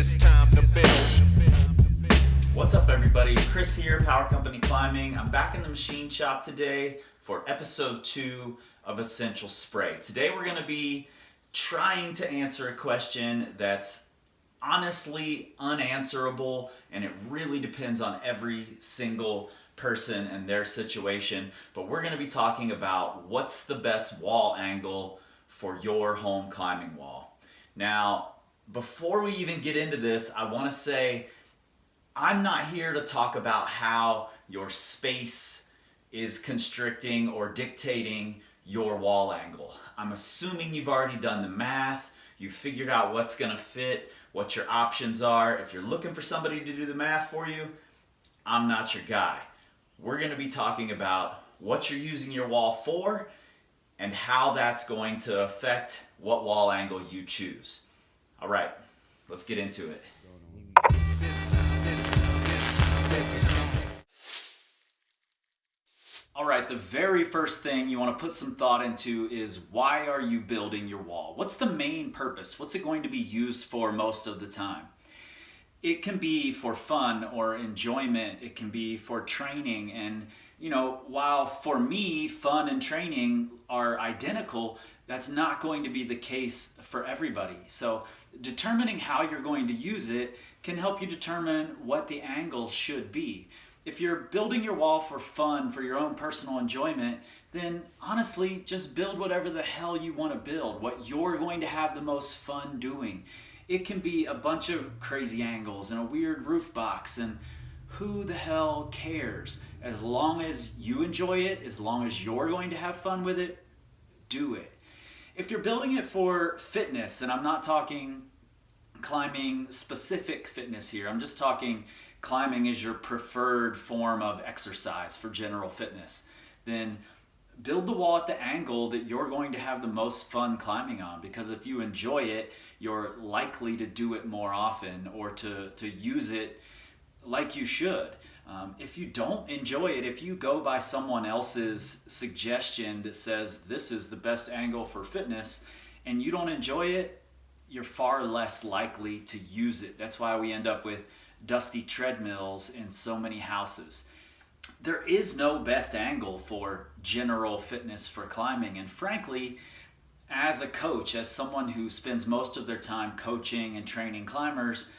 It's time to build. What's up, everybody? Chris here, Power Company Climbing. I'm back in the machine shop today for episode 2 of Essential Spray. Today we're going to be trying to answer a question that's honestly unanswerable, and it really depends on every single person and their situation. But we're going to be talking about what's the best wall angle for your home climbing wall. Now, before we even get into this, I want to say I'm not here to talk about how your space is constricting or dictating your wall angle. I'm assuming you've already done the math, you've figured out what's going to fit, what your options are. If you're looking for somebody to do the math for you, I'm not your guy. We're going to be talking about what you're using your wall for and how that's going to affect what wall angle you choose. All right, let's get into it. All right, the very first thing you want to put some thought into is, why are you building your wall? What's the main purpose? What's it going to be used for most of the time? It can be for fun or enjoyment. It can be for training. And, while for me, fun and training are identical, that's not going to be the case for everybody. So determining how you're going to use it can help you determine what the angle should be. If you're building your wall for fun, for your own personal enjoyment, then honestly, just build whatever the hell you want to build, what you're going to have the most fun doing. It can be a bunch of crazy angles and a weird roof box, and who the hell cares? As long as you enjoy it, as long as you're going to have fun with it, do it. If you're building it for fitness, and I'm not talking climbing specific fitness here, I'm just talking climbing is your preferred form of exercise for general fitness, then build the wall at the angle that you're going to have the most fun climbing on, because if you enjoy it, you're likely to do it more often or to use it like you should. If you don't enjoy it, if you go by someone else's suggestion that says this is the best angle for fitness and you don't enjoy it, you're far less likely to use it. That's why we end up with dusty treadmills in so many houses. There is no best angle for general fitness for climbing, and frankly, as a coach, as someone who spends most of their time coaching and training climbers,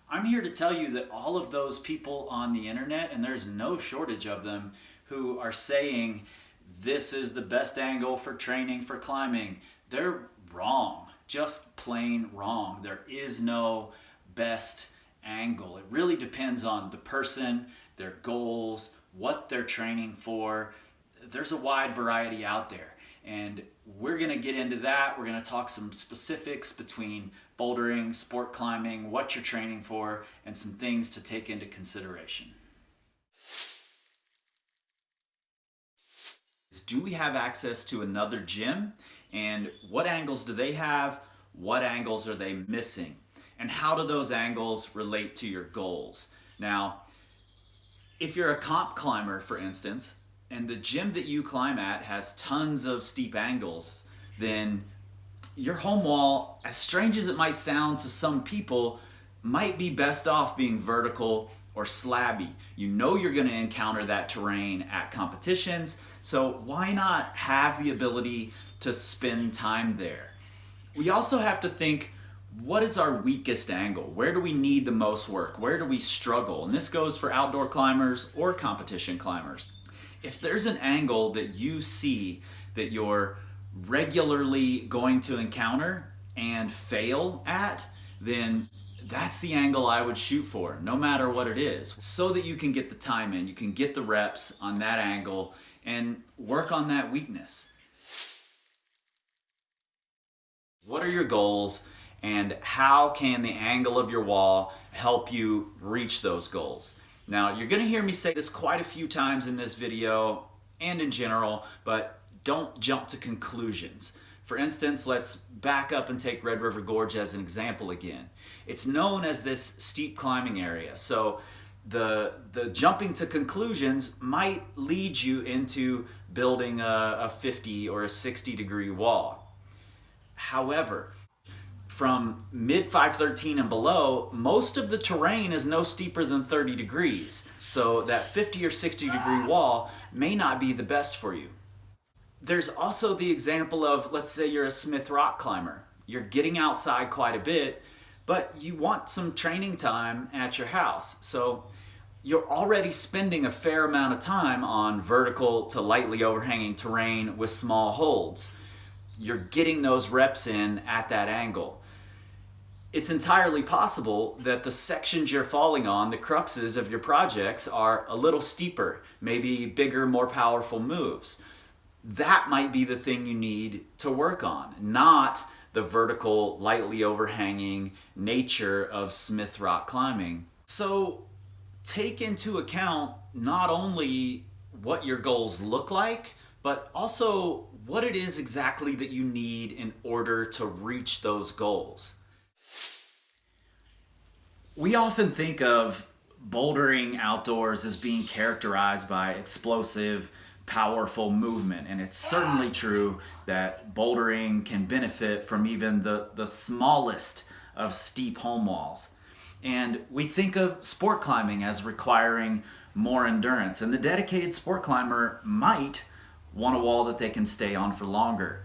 I'm here to tell you that all of those people on the internet, and there's no shortage of them, who are saying this is the best angle for training for climbing, they're wrong, just plain wrong. There is no best angle. It really depends on the person, their goals, what they're training for. There's a wide variety out there, and we're going to get into that. We're going to talk some specifics between bouldering, sport climbing, what you're training for, and some things to take into consideration. Do we have access to another gym? And what angles do they have? What angles are they missing? And how do those angles relate to your goals? Now, if you're a comp climber, for instance, and the gym that you climb at has tons of steep angles, then your home wall, as strange as it might sound to some people, might be best off being vertical or slabby. You know you're going to encounter that terrain at competitions, so why not have the ability to spend time there? We also have to think, what is our weakest angle? Where do we need the most work? Where do we struggle? And this goes for outdoor climbers or competition climbers. If there's an angle that you see that you're regularly going to encounter and fail at, then that's the angle I would shoot for, no matter what it is, so that you can get the time in, you can get the reps on that angle and work on that weakness. What are your goals? And how can the angle of your wall help you reach those goals? Now, you're going to hear me say this quite a few times in this video and in general, but don't jump to conclusions. For instance, let's back up and take Red River Gorge as an example again. It's known as this steep climbing area, so the jumping to conclusions might lead you into building a 50 or a 60 degree wall. However, from mid 513 and below, most of the terrain is no steeper than 30 degrees. So that 50 or 60 degree wall may not be the best for you. There's also the example of, let's say you're a Smith rock climber. You're getting outside quite a bit, but you want some training time at your house. So you're already spending a fair amount of time on vertical to lightly overhanging terrain with small holds. You're getting those reps in at that angle. It's entirely possible that the sections you're falling on, the cruxes of your projects, are a little steeper, maybe bigger, more powerful moves. That might be the thing you need to work on, not the vertical, lightly overhanging nature of Smith rock climbing. So take into account not only what your goals look like, but also what it is exactly that you need in order to reach those goals. We often think of bouldering outdoors as being characterized by explosive, powerful movement, and it's certainly true that bouldering can benefit from even the smallest of steep home walls. And we think of sport climbing as requiring more endurance, and the dedicated sport climber might want a wall that they can stay on for longer.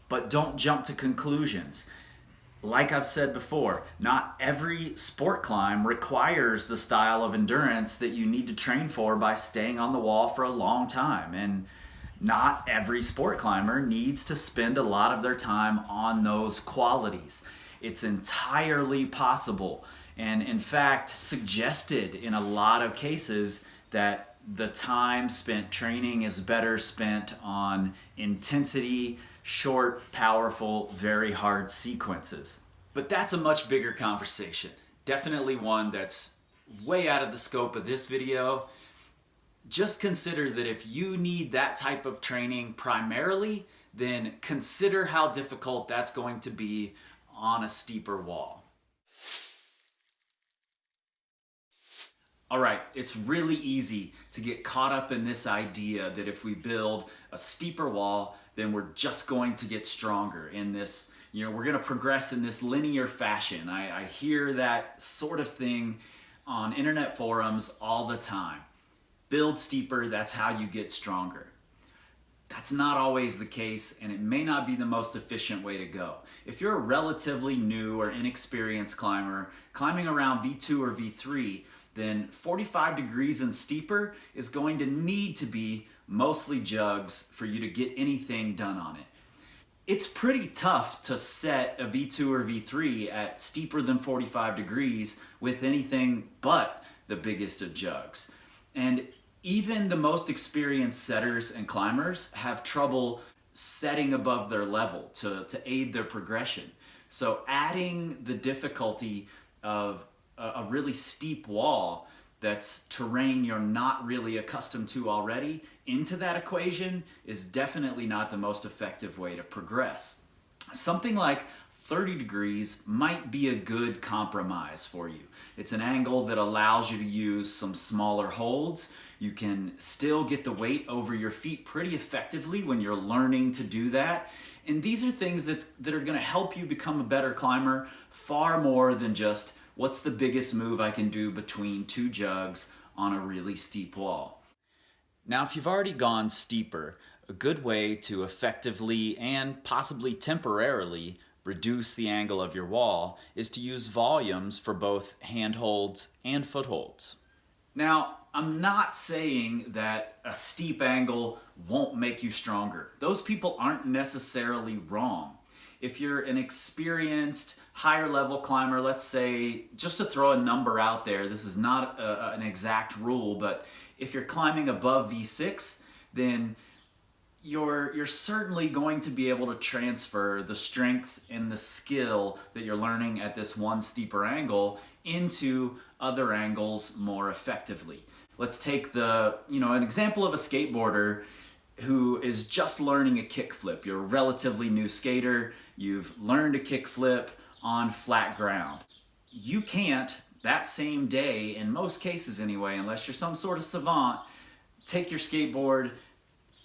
But don't jump to conclusions. Like I've said before, not every sport climb requires the style of endurance that you need to train for by staying on the wall for a long time. And not every sport climber needs to spend a lot of their time on those qualities. It's entirely possible, and in fact suggested in a lot of cases, that the time spent training is better spent on intensity, short, powerful, very hard sequences. But that's a much bigger conversation. Definitely one that's way out of the scope of this video. Just consider that if you need that type of training primarily, then consider how difficult that's going to be on a steeper wall. All right, it's really easy to get caught up in this idea that if we build a steeper wall, then we're just going to get stronger in this, we're going to progress in this linear fashion. I hear that sort of thing on internet forums all the time. Build steeper, that's how you get stronger. That's not always the case, and it may not be the most efficient way to go. If you're a relatively new or inexperienced climber climbing around V2 or V3, then 45 degrees and steeper is going to need to be mostly jugs for you to get anything done on it. It's pretty tough to set a V2 or V3 at steeper than 45 degrees with anything but the biggest of jugs. And even the most experienced setters and climbers have trouble setting above their level to aid their progression. So adding the difficulty of a really steep wall that's terrain you're not really accustomed to already into that equation is definitely not the most effective way to progress. Something like 30 degrees might be a good compromise for you. It's an angle that allows you to use some smaller holds. You can still get the weight over your feet pretty effectively when you're learning to do that. And these are things that are going to help you become a better climber far more than just what's the biggest move I can do between two jugs on a really steep wall. Now, if you've already gone steeper, a good way to effectively and possibly temporarily reduce the angle of your wall is to use volumes for both handholds and footholds. Now, I'm not saying that a steep angle won't make you stronger. Those people aren't necessarily wrong. If you're an experienced, higher level climber, let's say, just to throw a number out there, this is not an exact rule, but if you're climbing above V6, then you're certainly going to be able to transfer the strength and the skill that you're learning at this one steeper angle into other angles more effectively. Let's take an example of a skateboarder who is just learning a kickflip. You're a relatively new skater. You've learned a kickflip on flat ground. You can't, that same day, in most cases anyway, unless you're some sort of savant, take your skateboard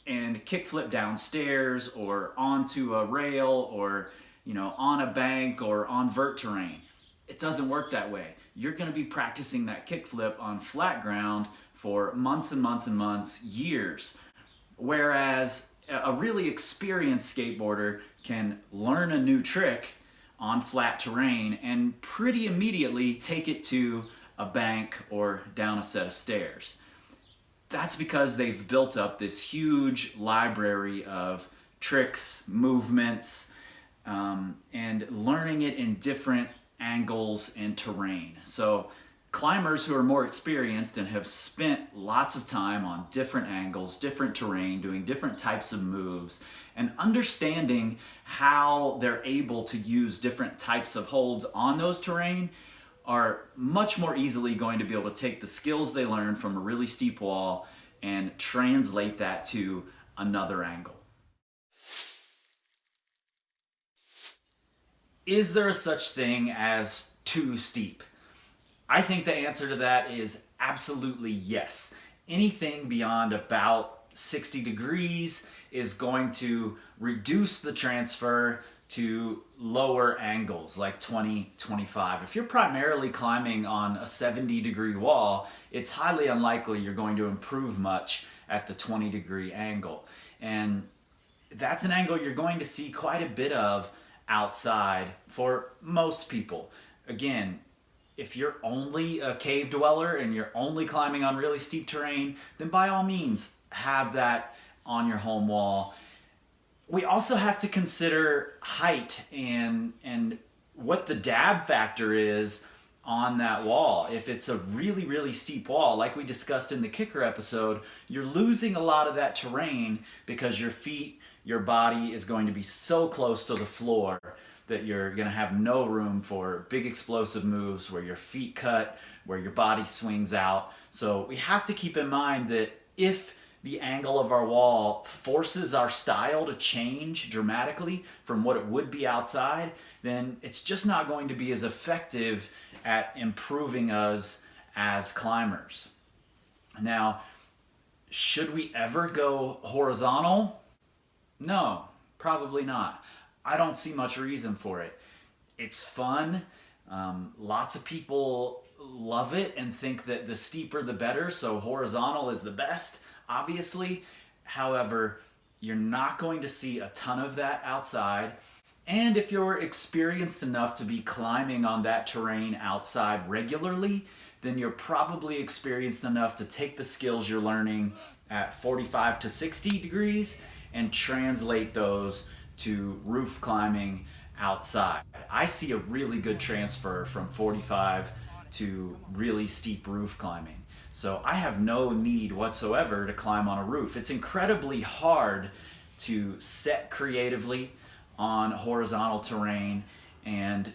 and kickflip downstairs or onto a rail or on a bank or on vert terrain. It doesn't work that way. You're going to be practicing that kickflip on flat ground for months and months and months, years. Whereas a really experienced skateboarder can learn a new trick on flat terrain and pretty immediately take it to a bank or down a set of stairs. That's because they've built up this huge library of tricks, movements, and learning it in different angles and terrain. So climbers who are more experienced and have spent lots of time on different angles, different terrain, doing different types of moves, and understanding how they're able to use different types of holds on those terrain are much more easily going to be able to take the skills they learned from a really steep wall and translate that to another angle. Is there a such thing as too steep? I think the answer to that is absolutely yes. Anything beyond about 60 degrees is going to reduce the transfer to lower angles like 20, 25. If you're primarily climbing on a 70-degree wall, it's highly unlikely you're going to improve much at the 20-degree angle. And that's an angle you're going to see quite a bit of outside for most people. Again, if you're only a cave dweller and you're only climbing on really steep terrain, then by all means have that on your home wall. We also have to consider height and what the dab factor is on that wall. If it's a really, really steep wall, like we discussed in the kicker episode, you're losing a lot of that terrain because your feet, your body is going to be so close to the floor that you're going to have no room for big explosive moves where your feet cut, where your body swings out. So we have to keep in mind that if the angle of our wall forces our style to change dramatically from what it would be outside, then it's just not going to be as effective at improving us as climbers. Now, should we ever go horizontal? No, probably not. I don't see much reason for it. It's fun. Lots of people love it and think that the steeper the better, so horizontal is the best, obviously. However, you're not going to see a ton of that outside. And if you're experienced enough to be climbing on that terrain outside regularly, then you're probably experienced enough to take the skills you're learning at 45 to 60 degrees and translate those to roof climbing outside. I see a really good transfer from 45 to really steep roof climbing. So I have no need whatsoever to climb on a roof. It's incredibly hard to set creatively on horizontal terrain, and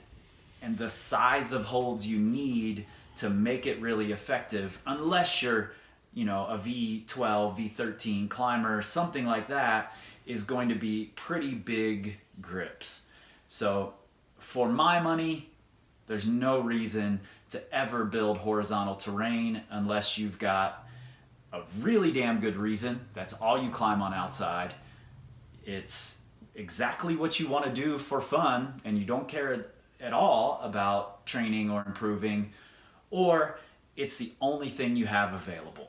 the size of holds you need to make it really effective, unless you're a V12, V13 climber, something like that, is going to be pretty big grips. So for my money, there's no reason to ever build horizontal terrain unless you've got a really damn good reason. That's all you climb on outside. It's exactly what you want to do for fun and you don't care at all about training or improving, or it's the only thing you have available.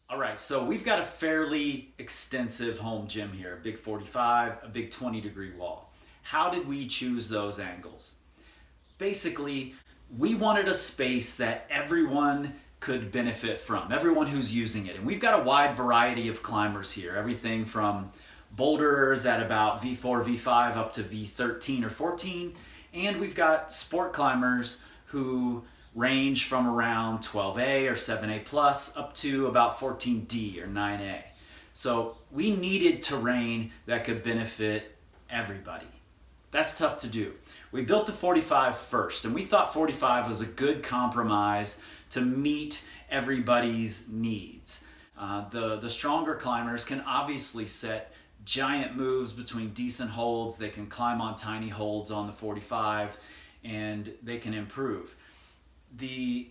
All right, so we've got a fairly extensive home gym here, a big 45, a big 20-degree wall. How did we choose those angles? Basically, we wanted a space that everyone could benefit from, everyone who's using it. And we've got a wide variety of climbers here, everything from boulderers at about V4, V5 up to V13 or 14. And we've got sport climbers who range from around 12A or 7A plus up to about 14D or 9A. So we needed terrain that could benefit everybody. That's tough to do. We built the 45 first, and we thought 45 was a good compromise to meet everybody's needs. The stronger climbers can obviously set giant moves between decent holds. They can climb on tiny holds on the 45, and they can improve. The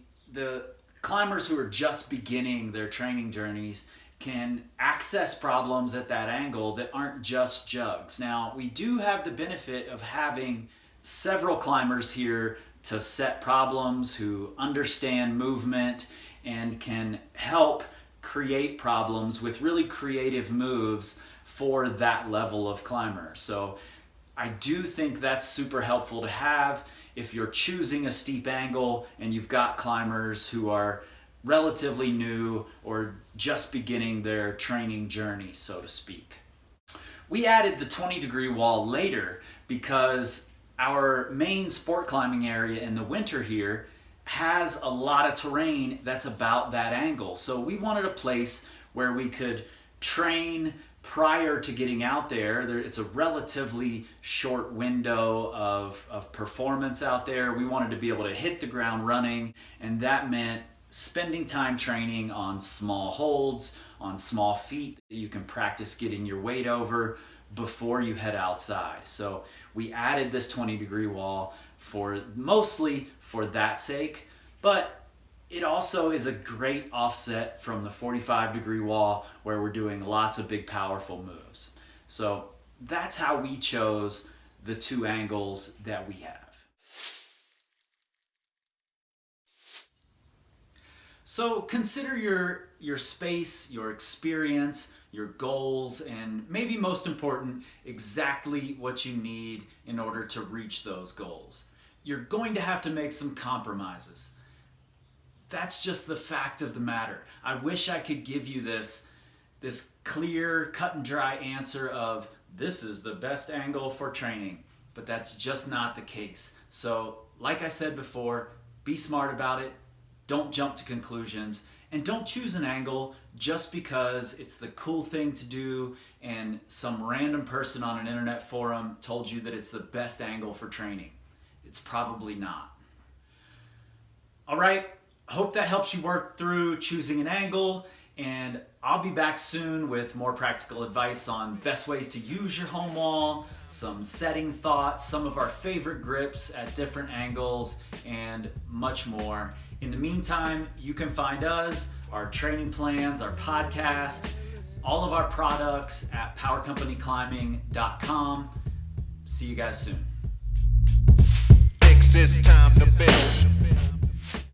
climbers who are just beginning their training journeys can access problems at that angle that aren't just jugs. Now, we do have the benefit of having several climbers here to set problems who understand movement and can help create problems with really creative moves for that level of climber. So I do think that's super helpful to have if you're choosing a steep angle and you've got climbers who are relatively new or just beginning their training journey, so to speak. We added the 20-degree wall later because our main sport climbing area in the winter here has a lot of terrain that's about that angle. So we wanted a place where we could train prior to getting out there. It's a relatively short window of performance out there. We wanted to be able to hit the ground running, and that meant spending time training on small holds, on small feet that you can practice getting your weight over before you head outside. So we added this 20-degree wall mostly for that sake, but it also is a great offset from the 45-degree wall where we're doing lots of big, powerful moves. So that's how we chose the two angles that we have. So consider your space, your experience, your goals, and maybe most important, exactly what you need in order to reach those goals. You're going to have to make some compromises. That's just the fact of the matter. I wish I could give you this clear, cut and dry answer of this is the best angle for training, but that's just not the case. So, like I said before, be smart about it. Don't jump to conclusions, and don't choose an angle just because it's the cool thing to do and some random person on an internet forum told you that it's the best angle for training. It's probably not. All right, hope that helps you work through choosing an angle, and I'll be back soon with more practical advice on best ways to use your home wall, some setting thoughts, some of our favorite grips at different angles, and much more. In the meantime, you can find us, our training plans, our podcast, all of our products at powercompanyclimbing.com. See you guys soon. It's time to build.